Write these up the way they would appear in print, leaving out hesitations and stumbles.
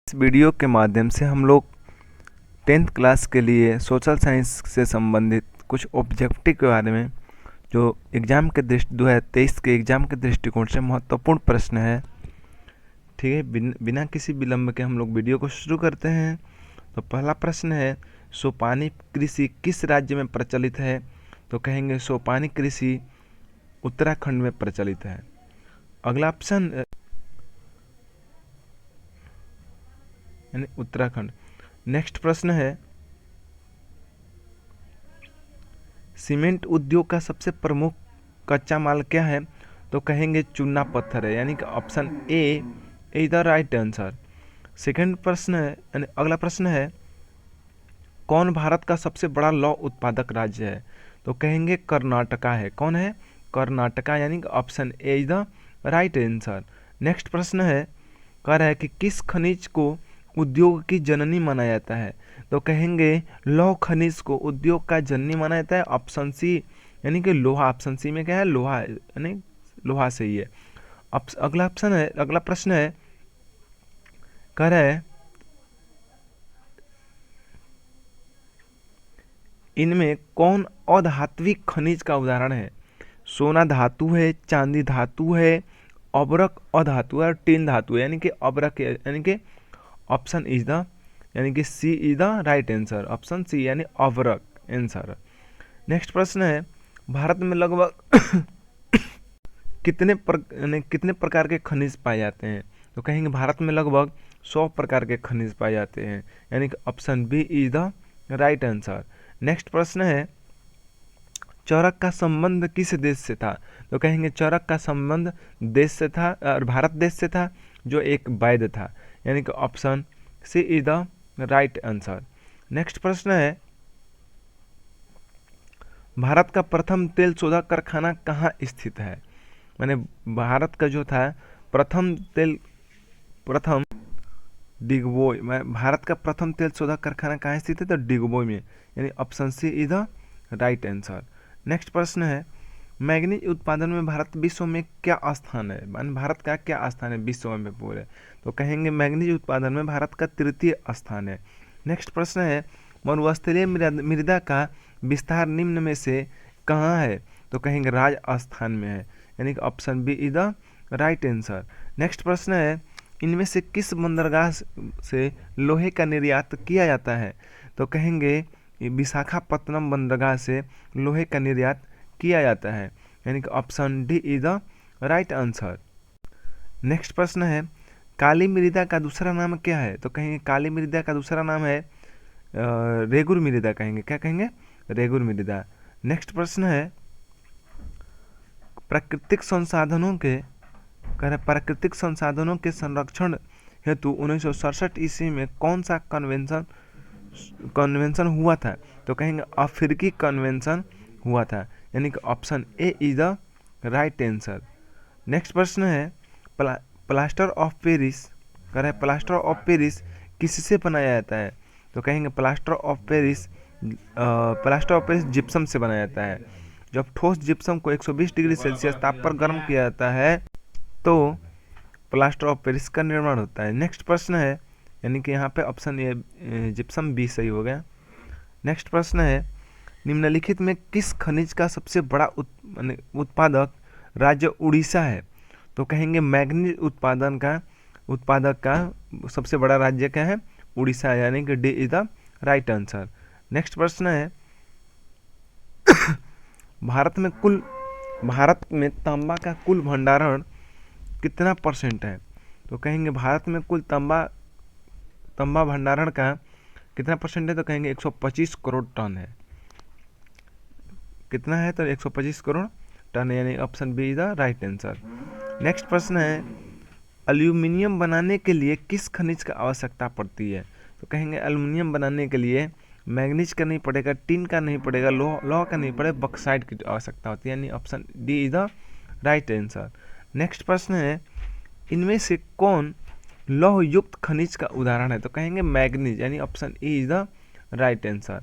इस वीडियो के माध्यम से हम लोग 10th क्लास के लिए सोशल साइंस से संबंधित कुछ ऑब्जेक्टिव के बारे में जो एग्ज़ाम के 2023 के एग्ज़ाम के दृष्टिकोण से महत्वपूर्ण प्रश्न है। ठीक है, बिना किसी विलंब के हम लोग वीडियो को शुरू करते हैं। तो पहला प्रश्न है, सोपानी कृषि किस राज्य में प्रचलित है? तो कहेंगे सोपानी कृषि उत्तराखंड में प्रचलित है। अगला ऑप्शन यानी उत्तराखंड। नेक्स्ट प्रश्न है, सीमेंट उद्योग का सबसे प्रमुख कच्चा माल क्या है? तो कहेंगे चूना पत्थर है, यानी कि option A is the right answer. Second प्रश्न है, यानी अगला प्रश्न है, कौन भारत का सबसे बड़ा लौह उत्पादक राज्य है? तो कहेंगे कर्नाटका है। कौन है? कर्नाटका, यानी कि option A is the right answer. Next प्रश्न है, कह रहा है कि किस खनिज को उद्योग की जननी माना जाता है? तो कहेंगे लौह खनिज को उद्योग का जननी माना जाता है, ऑप्शन सी, यानी कि लोहा। ऑप्शन सी में क्या है? लोहा, यानी लोहा सही है। अगला ऑप्शन है, अगला प्रश्न है, कह रहा है इनमें कौन अधात्विक खनिज का उदाहरण है? सोना धातु है, चांदी धातु है, अब्रक अधातु है और टिन धातु है, यानी कि अब्रक, यानी कि ऑप्शन इज द, यानी कि C is the right answer. Option C यानी अब्रक आंसर। नेक्स्ट प्रश्न है, भारत में लगभग कितने प्रकार के खनिज पाए जाते हैं? तो कहेंगे भारत में लगभग 100 प्रकार के खनिज पाए जाते हैं, यानी कि option B is the right answer. Next प्रश्न है, चरक का संबंध किस देश से था? तो कहेंगे चरक का संबंध देश से था, और भारत देश से था, जो एक वैद्य था, यानी कि option C is the right answer. Next प्रश्न है, भारत का प्रथम तेल शोधक कारखाना कहाँ स्थित है? मैंने भारत का जो था प्रथम डिगबोई में, भारत का प्रथम तेल शोधक कारखाना कहाँ स्थित है? तो डिगबोई में, यानी option C is the right answer. Next प्रश्न है, मैग्नीज उत्पादन में भारत विश्व में क्या स्थान है? मान भारत का क्या स्थान है विश्व में पूरे? तो कहेंगे मैग्नीज उत्पादन में भारत का तृतीय स्थान है। नेक्स्ट प्रश्न है, मरुस्थलीय मृदा का विस्तार निम्न में से कहाँ है? तो कहेंगे राजस्थान में है, यानी कि option B is the right answer. Next प्रश्न है, इनमें से किस बंदरगाह से लोहे का निर्यात किया जाता है? तो कहेंगे विशाखापत्तनम बंदरगाह से लोहे का निर्यात किया जाता है, यानी कि option D is the right answer. Next प्रश्न है, काली मृदा का दूसरा नाम क्या है? तो कहेंगे काली मृदा का दूसरा नाम है रेगुर मृदा। कहेंगे क्या? कहेंगे रेगुर मृदा। नेक्स्ट प्रश्न है, प्राकृतिक संसाधनों के संरक्षण हेतु 1967 ईस्वी में कौन सा कन्वेंशन हुआ था? तो कहेंगे अफ्रीकी कन्वेंशन हुआ था, यानी कि option A is the right answer. Next प्रश्न है, प्लास्टर ऑफ पेरिस, कह रहा है प्लास्टर ऑफ पेरिस किससे बनाया जाता है? तो कहेंगे प्लास्टर ऑफ पेरिस जिप्सम से बनाया जाता है। जब ठोस जिप्सम को 120 डिग्री सेल्सियस ताप पर गर्म किया जाता है तो प्लास्टर ऑफ पेरिस का निर्माण होता है। नेक्स्ट प्रश्न है, यानी कि यहाँ पे ऑप्शन ए जिप्सम बी सही हो गया। नेक्स्ट प्रश्न है, निम्नलिखित में किस खनिज का सबसे बड़ा उत्पादक राज्य उड़ीसा है? तो कहेंगे मैग्नीज उत्पादक का सबसे बड़ा राज्य क्या है? उड़ीसा, यानी कि D is the right answer. Next प्रश्न है, भारत में तांबा का कुल भंडारण कितना % है? तो कहेंगे भारत में कुल तांबा भंडारण का कितना % है? तो कहेंगे 125 करोड़ टन है। कितना है? तो 125 करोड़ टन, यानी option B is the right answer. Next प्रश्न है, एल्यूमिनियम बनाने के लिए किस खनिज का आवश्यकता पड़ती है? तो कहेंगे एल्यूमिनियम बनाने के लिए मैग्नीज का नहीं पड़ेगा, टिन का नहीं पड़ेगा, लोहा का नहीं पड़ेगा, बॉक्साइट की आवश्यकता होती है, यानी option D is the right answer. Next प्रश्न है, इनमें से कौन लौह युक्त खनिज का उदाहरण है? तो कहेंगे मैग्नीज, यानी option E is the right answer.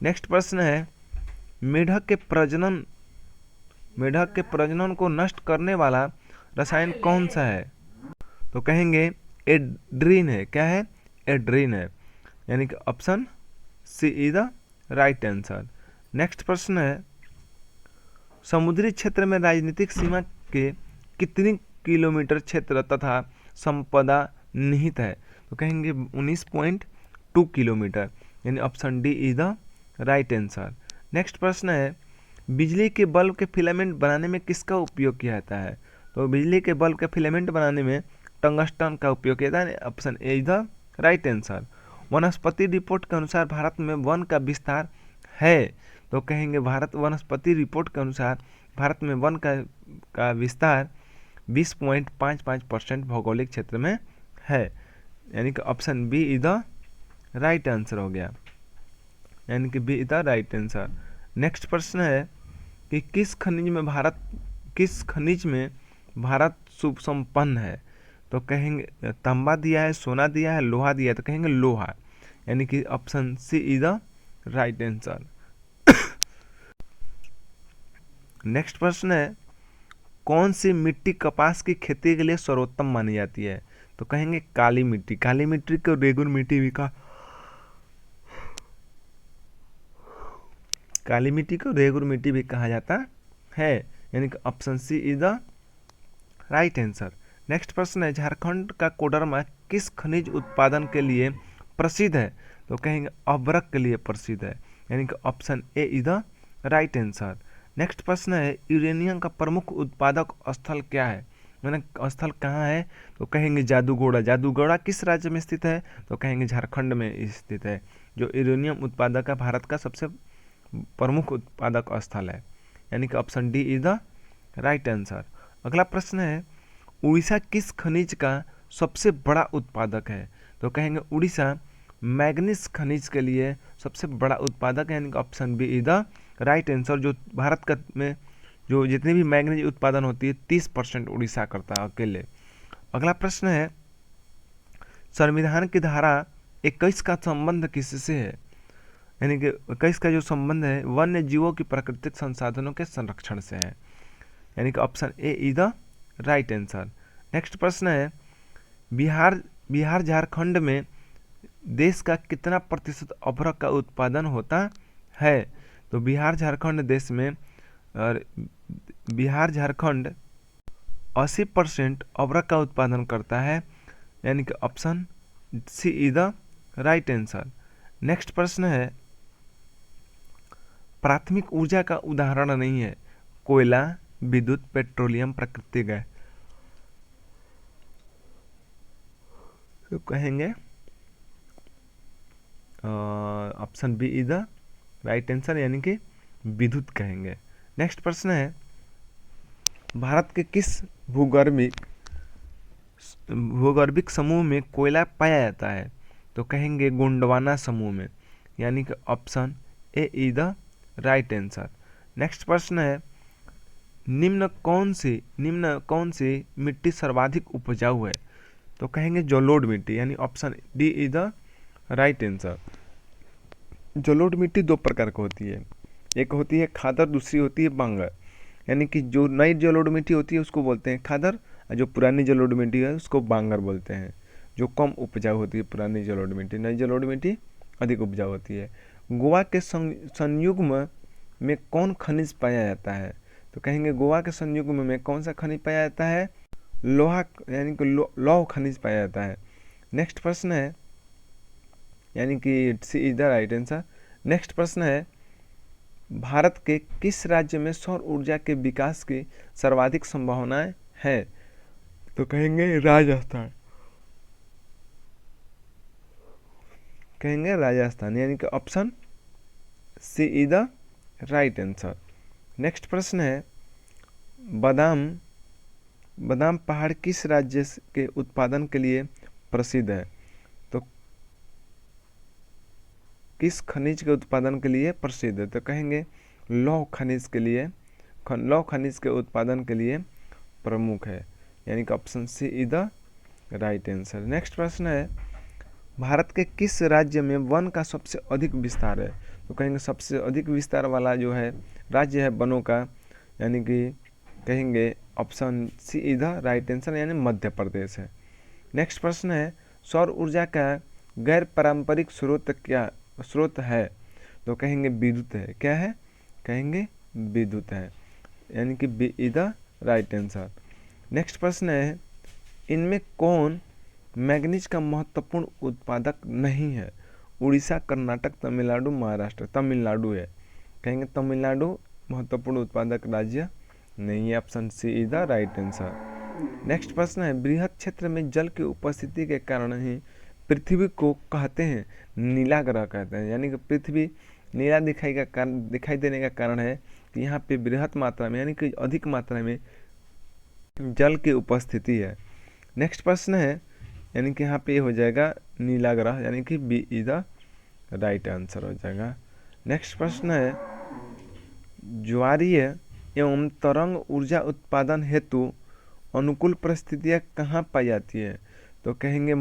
Next प्रश्न है, मेढक के प्रजनन को नष्ट करने वाला रसायन कौन सा है? तो कहेंगे एड्रीन है। क्या है? एड्रीन है, यानी कि option C is the right answer. Next प्रश्न है, समुद्री क्षेत्र में राजनीतिक सीमा के कितनी किलोमीटर क्षेत्र तथा संपदा निहित है? तो कहेंगे 19.2 किलोमीटर, यानी option D is the right answer. Next प्रश्न है, बिजली के बल्ब के फिलामेंट बनाने में किसका उपयोग किया जाता है? तो बिजली के बल्ब के फिलामेंट बनाने में टंगस्टन का उपयोग किया जाता है, option A is the right answer. वनस्पति रिपोर्ट के अनुसार भारत में वन का विस्तार है, तो कहेंगे भारत वनस्पति रिपोर्ट के अनुसार भारत में वन का विस्तार 20.55% भौगोलिक क्षेत्र में है, यानी कि option B is the right answer हो गया, यानी कि B is the right answer. Next प्रश्न है कि किस खनिज में भारत सुसंपन्न है? तो कहेंगे तांबा दिया है, सोना दिया है, लोहा दिया है, तो कहेंगे लोहा, यानी कि option C is the right answer. Next प्रश्न है, कौन सी मिट्टी कपास की खेती के लिए सर्वोत्तम मानी जाती है? तो कहेंगे काली मिट्टी। काली मिट्टी को रेगुर मिट्टी भी कहा काली मिट्टी को रेगुर मिट्टी भी कहा जाता है, यानी कि option C is the right answer. Next प्रश्न है, झारखंड का कोडरमा किस खनिज उत्पादन के लिए प्रसिद्ध है? तो कहेंगे अभ्रक के लिए प्रसिद्ध है, यानी कि option A is the right answer. Next प्रश्न है, यूरेनियम का प्रमुख उत्पादक स्थल क्या है? मैंने स्थल कहाँ है? तो कहेंगे जादूगोड़ा। जादूगोड़ा किस राज्य में स्थित है? तो कहेंगे झारखंड में स्थित है, जो यूरेनियम उत्पादक का भारत का सबसे प्रमुख उत्पादक स्थल है, यानी कि option D is the right answer. अगला प्रश्न है, उड़ीसा किस खनिज का सबसे बड़ा उत्पादक है? तो कहेंगे उड़ीसा मैग्नीज खनिज के लिए सबसे बड़ा उत्पादक है, यानी कि option B is the right answer. जो भारत का में जो जितनी भी मैग्नीज उत्पादन होती है 30% उड़ीसा करता है अकेले। अगला प्रश्न है, संविधान की धारा 21 का संबंध किससे है? यानी कि 21 का जो संबंध है वन्य जीवों की प्राकृतिक संसाधनों के संरक्षण से है, यानी कि option A is the right answer. Next प्रश्न है, बिहार झारखंड में देश का कितना प्रतिशत अभ्रक का उत्पादन होता है? तो बिहार झारखंड देश में और बिहार झारखंड 80% अभ्रक का उत्पादन करता है, यानी कि option C is the right answer. Next प्रश्न है, प्राथमिक ऊर्जा का उदाहरण नहीं है कोयला, विद्युत, पेट्रोलियम, प्राकृतिक गैस, तो कहेंगे option B is the right answer, यानी कि विद्युत कहेंगे। नेक्स्ट प्रश्न है, भारत के किस भूगर्भिक समूह में कोयला पाया जाता है? तो कहेंगे गोंडवाना समूह में, यानी कि option A is the right answer. Next प्रश्न है, निम्न कौन सी मिट्टी सर्वाधिक उपजाऊ है? तो कहेंगे जलोढ़ मिट्टी, यानी option D is the right answer. जलोढ़ मिट्टी दो प्रकार की होती है, एक होती है खादर, दूसरी होती है बांगर, यानी कि जो नई जलोढ़ मिट्टी होती है उसको बोलते हैं खादर, और जो पुरानी जलोढ़ मिट्टी है उसको बांगर बोलते हैं। जो कम उपजाऊ होती है पुरानी जलोढ़ मिट्टी, नई जलोढ़ मिट्टी अधिक उपजाऊ होती है। गोवा के संयुग्म में कौन खनिज पाया जाता है? तो कहेंगे गोवा के संयुग्म में कौन सा खनिज पाया जाता है? लोहा, यानी कि लौह खनिज पाया जाता है। नेक्स्ट प्रश्न है, यानी कि C is the right answer. Next प्रश्न है, भारत के किस राज्य में सौर ऊर्जा के विकास की सर्वाधिक संभावनाएं है? तो कहेंगे राजस्थान, यानी कि option C is the right answer. Next प्रश्न है, बादाम पहाड़ किस राज्य के उत्पादन के लिए प्रसिद्ध है? तो किस खनिज के उत्पादन के लिए प्रसिद्ध है? तो कहेंगे लौह खनिज के उत्पादन के लिए प्रमुख है, यानी कि option C is the right answer. Next प्रश्न है, भारत के किस राज्य में वन का सबसे अधिक विस्तार है? तो कहेंगे सबसे अधिक विस्तार वाला जो है राज्य है वनों का, यानी कि कहेंगे option C is the right answer, यानी मध्य प्रदेश है। नेक्स्ट प्रश्न है, सौर ऊर्जा का गैर पारंपरिक स्रोत है? तो कहेंगे विद्युत है। क्या है? कहेंगे विद्युत है, यानी कि B is the right answer. Next प्रश्न है, इनमें कौन मैग्नीज का महत्वपूर्ण उत्पादक नहीं है? उड़ीसा, कर्नाटक, तमिलनाडु, महाराष्ट्र। तमिलनाडु है। कहेंगे तमिलनाडु महत्वपूर्ण उत्पादक राज्य नहीं है। Option C is the right answer. Next प्रश्न है, बृहद क्षेत्र में जल की उपस्थिति के कारण ही पृथ्वी को कहते हैं नीला ग्रह कहते हैं, यानी कि पृथ्वी नीला दिखाई देने का कारण है कि यहाँ पे बृहद मात्रा में, यानी कि अधिक मात्रा में जल की उपस्थिति है। नेक्स्ट प्रश्न है, यानी कि यहाँ पे हो जाएगा नीला ग्रह, यानी कि B is the right answer हो जाएगा। नेक्स्ट प्रश्न है, ज्वारीय एवं तरंग ऊर्जा उत्पादन हेतु अनुकूल परिस्थितियाँ कहाँ पाई जाती है? तो कहेंगे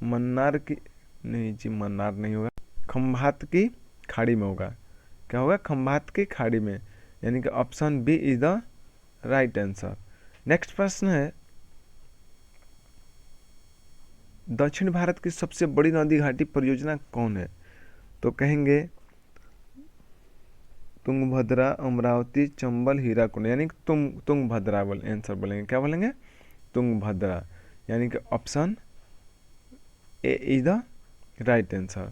मन्नार की नहीं जी, मन्नार नहीं होगा, खंभात की खाड़ी में होगा। क्या होगा? खंभात की खाड़ी में, यानी कि option B is the right answer. Next प्रश्न है, दक्षिण भारत की सबसे बड़ी नदी घाटी परियोजना कौन है? तो कहेंगे तुंगभद्रा, अमरावती, चंबल, हीराकुंड, यानी कि तुंगभद्रा आंसर बोलेंगे। क्या बोलेंगे? तुंगभद्रा, यानी कि option A is the right answer.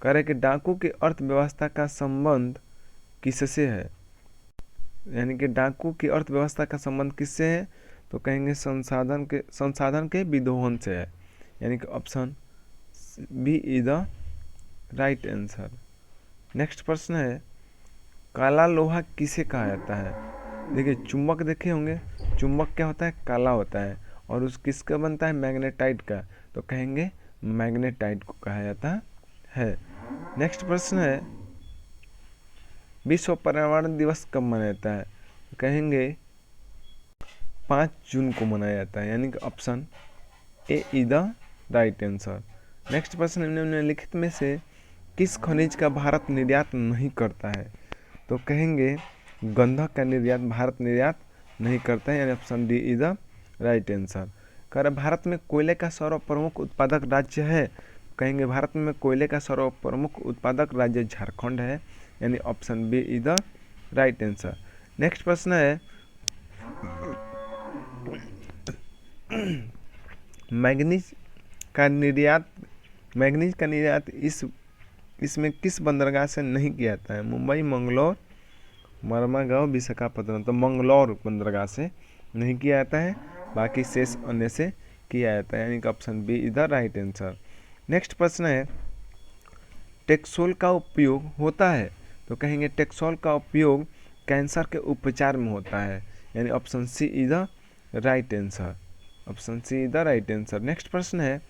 कह रहे कि डाकू की अर्थव्यवस्था का संबंध किससे है? यानी कि डाकू की अर्थव्यवस्था का संबंध किससे है? तो कहेंगे संसाधन के विदोहन से है, यानी कि option B is the right answer. Next प्रश्न है, काला लोहा किसे कहा जाता है? देखिए चुंबक देखे होंगे, चुंबक क्या होता है? काला होता है, और उस किसका बनता है? मैग्नेटाइट का। तो कहेंगे मैग्नेटाइट को कहा जाता है। नेक्स्ट प्रश्न है, विश्व पर्यावरण दिवस कब मनाया जाता है? कहेंगे 5 जून को मनाया जाता है, यानी कि option A is the right answer. Next प्रश्न, निम्नलिखित में से किस खनिज का भारत निर्यात नहीं करता है? तो कहेंगे गंधक का निर्यात भारत निर्यात नहीं करता है, यानी option D is the right answer. कह रहे भारत में कोयले का सर्वप्रमुख उत्पादक राज्य है? कहेंगे भारत में कोयले का सर्वप्रमुख उत्पादक राज्य झारखंड है, यानी option B is the right answer. Next प्रश्न है, मैग्नीज का निर्यात इसमें किस बंदरगाह से नहीं किया जाता है? मुंबई, मंगलौर, मरमागांव, विशाखापत्तनम। तो मंगलौर बंदरगाह से नहीं किया जाता है, बाकी शेष अन्य से किया जाता है, यानी कि option B is the right answer. Next प्रश्न है, टेक्सोल का उपयोग होता है? तो कहेंगे टेक्सोल का उपयोग कैंसर के उपचार में होता है, यानी option C is the right answer. Option C is the right answer. Next प्रश्न है,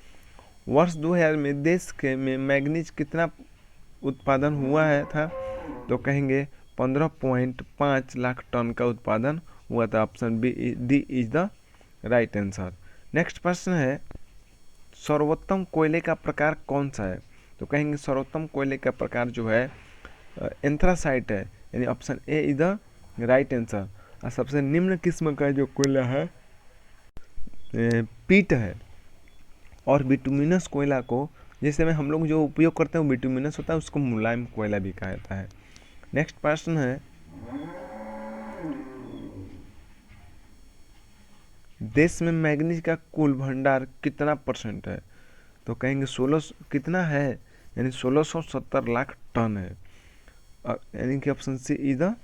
वर्ष 2000 में देश के में मैग्नीज कितना उत्पादन हुआ है था? तो कहेंगे 15.5 लाख टन का उत्पादन हुआ था। Option D is the right answer. Next प्रश्न है, सर्वोत्तम कोयले का प्रकार कौन सा है? तो कहेंगे सर्वोत्तम कोयले का प्रकार जो है एंथ्रासाइट है, यानी option A is the right answer. और सबसे निम्न किस्म का जो कोयला है पीट है। और बिटुमिनस कोयला को, जैसे में हम लोग जो उपयोग करते हैं वो बिटुमिनस होता है, उसको मुलायम कोयला भी कहा जाता है। नेक्स्ट प्रश्न है, देश में मैग्नीज का कुल भंडार कितना % है? तो कहेंगे 16 कितना है, यानी 1670 लाख टन है, यानी कि option C is the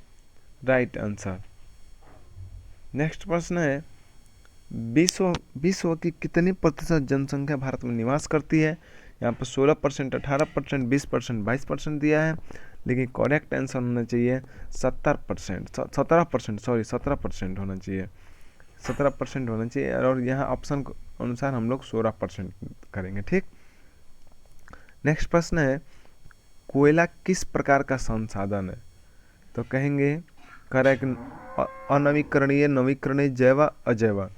right answer. Next प्रश्न है, विश्व की कितनी प्रतिशत जनसंख्या भारत में निवास करती है? यहाँ पर 16%, 18%, 20%, 22% दिया है, लेकिन करेक्ट आंसर होना चाहिए 17% होना चाहिए, 17% होना चाहिए, और यहाँ ऑप्शन के अनुसार हम लोग 16% करेंगे। ठीक। नेक्स्ट प्रश्न है, कोयला किस प्रकार का संसाधन है? तो कहेंगे करेक्ट अनवीकरणीय, नवीकरणीय, जैव, अजैव।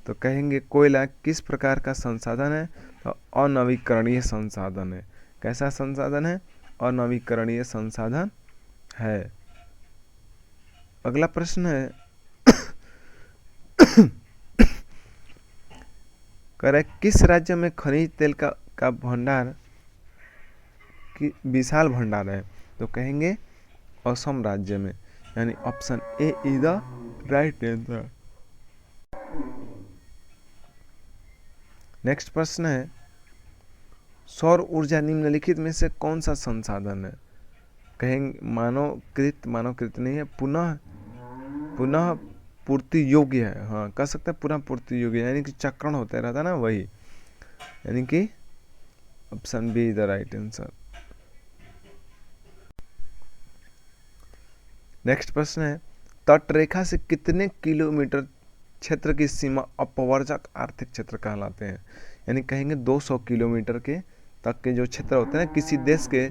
तो कहेंगे कोयला किस प्रकार का संसाधन है? तो अनवीकरणीय संसाधन है। कैसा संसाधन है? अनवीकरणीय संसाधन है। अगला प्रश्न है, करेक्ट किस राज्य में खनिज तेल का का भंडार की विशाल भंडार है, तो कहेंगे असम राज्य में, यानी option A is the right answer. Next प्रश्न है, सौर ऊर्जा निम्नलिखित में से कौन सा संसाधन है? कहेंगे मानवकृत नहीं है, पुनः पूर्ति योग्य है। हाँ, कह सकते हैं पुनः पूर्ति योग्य, यानी कि चक्रण होते रहता ना, वही, यानी कि option B is the right answer. Next प्रश्न है, तटरेखा से कितने किलोमीटर क्षेत्र की सीमा अपवर्जक आर्थिक क्षेत्र कहलाते हैं? यानी कहेंगे 200 किलोमीटर के तक के जो क्षेत्र होते हैं किसी देश के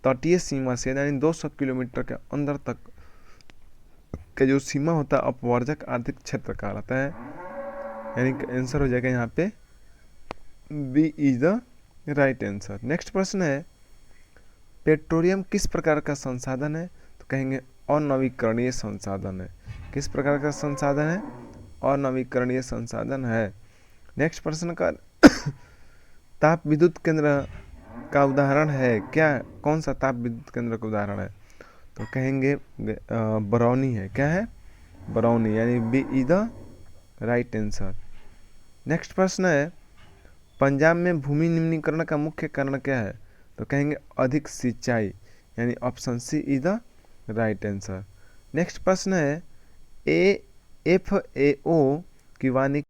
तटीय सीमा से, यानी 200 किलोमीटर के अंदर तक के जो सीमा होता है अपवर्जक आर्थिक क्षेत्र कहलाता है, यानी आंसर हो जाएगा यहाँ पे B is the right answer. Next प्रश्न है, पेट्रोलियम किस प्रकार का संसाधन है? तो कहेंगे अनवीकरणीय संसाधन है। किस प्रकार का संसाधन है? अनवीकरणीय संसाधन है। नेक्स्ट प्रश्न का ताप विद्युत केंद्र का उदाहरण है क्या? कौन सा ताप विद्युत केंद्र का उदाहरण है? तो कहेंगे बरौनी है। क्या है? बरौनी, यानी B is the right answer. Next प्रश्न है, पंजाब में भूमि निम्नीकरण का मुख्य कारण क्या है? तो कहेंगे अधिक सिंचाई, यानी option C is the right answer. Next प्रश्न है, FAO की वार्षिक